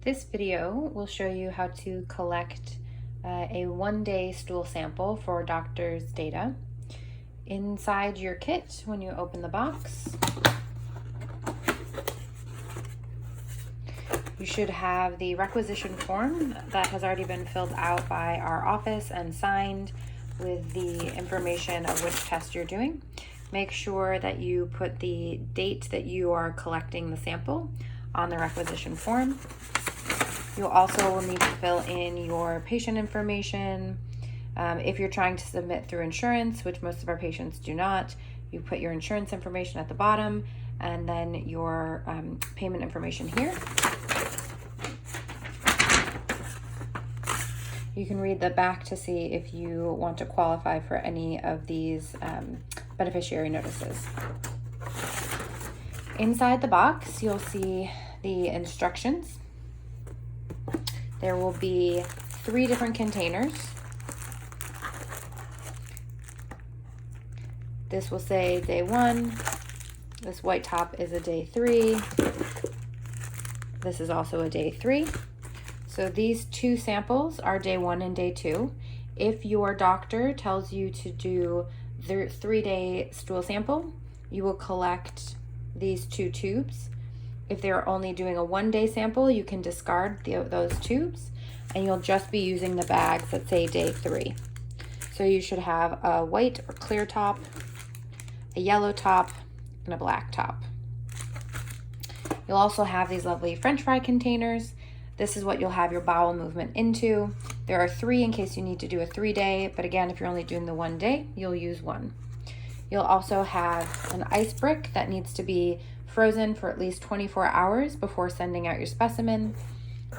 This video will show you how to collect a one-day stool sample for doctor's data. Inside your kit, when you open the box, you should have the requisition form that has already been filled out by our office and signed with the information of which test you're doing. Make sure that you put the date that you are collecting the sample on the requisition form. You also will need to fill in your patient information. If you're trying to submit through insurance, which most of our patients do not, you put your insurance information at the bottom and then your payment information here. You can read the back to see if you want to qualify for any of these beneficiary notices. Inside the box, you'll see the instructions. There will be 3 different containers. This will say day 1. This white top is a day 3. This is also a day 3. So these 2 samples are day 1 and day 2. If your doctor tells you to do the 3-day stool sample, you will collect these 2 tubes. If they're only doing a 1-day sample, you can discard those tubes and you'll just be using the bags that say day 3. So you should have a white or clear top, a yellow top, and a black top. You'll also have these lovely French fry containers. This is what you'll have your bowel movement into. There are 3 in case you need to do a 3-day, but again, if you're only doing the 1 day, you'll use 1. You'll also have an ice brick that needs to be frozen for at least 24 hours before sending out your specimen.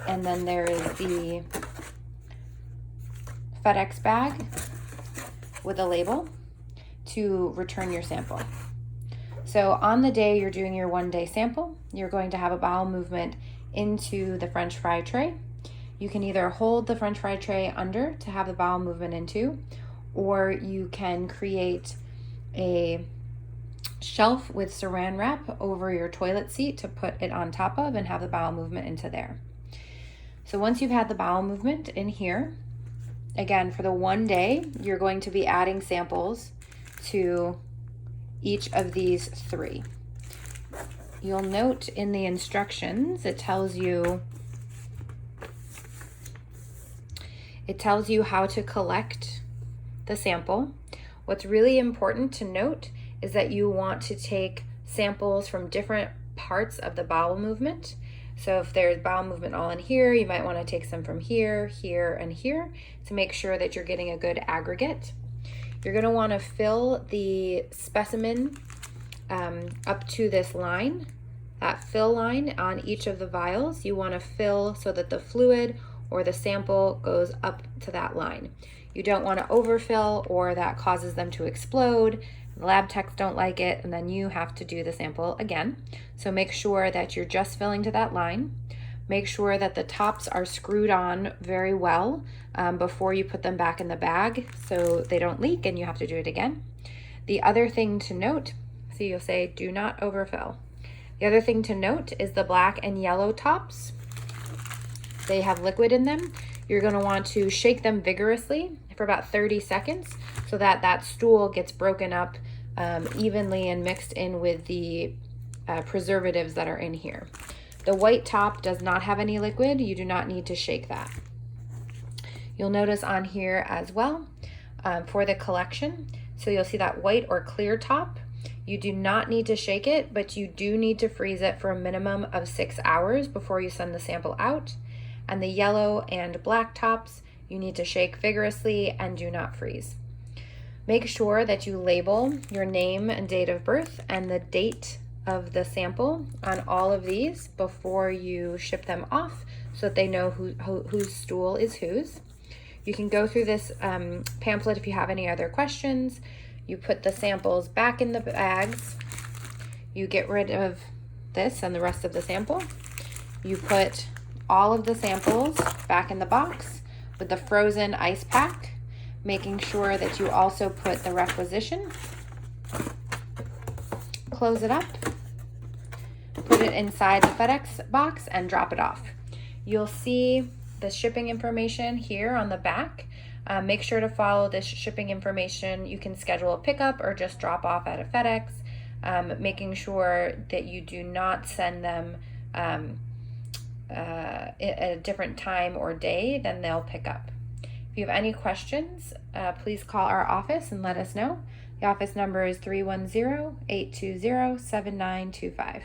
And then there is the FedEx bag with a label to return your sample. So on the day you're doing your 1-day sample, you're going to have a bowel movement into the French fry tray. You can either hold the French fry tray under to have the bowel movement into, or you can create a shelf with saran wrap over your toilet seat to put it on top of and have the bowel movement into there. So once you've had the bowel movement in here, again, for the 1 day, you're going to be adding samples to each of these 3. You'll note in the instructions, it tells you how to collect the sample. What's really important to note is that you want to take samples from different parts of the bowel movement. So if there's bowel movement all in here, you might want to take some from here, here, and here to make sure that you're getting a good aggregate. You're going to want to fill the specimen up to this line, that fill line on each of the vials. You want to fill so that the fluid or the sample goes up to that line. You don't want to overfill or that causes them to explode. The lab techs don't like it, and then you have to do the sample again. So make sure that you're just filling to that line. Make sure that the tops are screwed on very well before you put them back in the bag so they don't leak and you have to do it again. The other thing to note, so you'll say do not overfill. The other thing to note is the black and yellow tops. They have liquid in them. You're going to want to shake them vigorously for about 30 seconds so that that stool gets broken up evenly and mixed in with the preservatives that are in here. The white top does not have any liquid. You do not need to shake that. You'll notice on here as well for the collection, so you'll see that white or clear top. You do not need to shake it, but you do need to freeze it for a minimum of 6 hours before you send the sample out. And the yellow and black tops, you need to shake vigorously and do not freeze. Make sure that you label your name and date of birth and the date of the sample on all of these before you ship them off so that they know whose stool is whose. You can go through this pamphlet if you have any other questions. You put the samples back in the bags. You get rid of this and the rest of the sample. You put all of the samples back in the box with the frozen ice pack, making sure that you also put the requisition. Close it up, put it inside the FedEx box and drop it off. You'll see the shipping information here on the back. Make sure to follow this shipping information. You can schedule a pickup or just drop off at a FedEx, making sure that you do not send them at a different time or day than they'll pick up. If you have any questions, please call our office and let us know. The office number is 310-820-7925.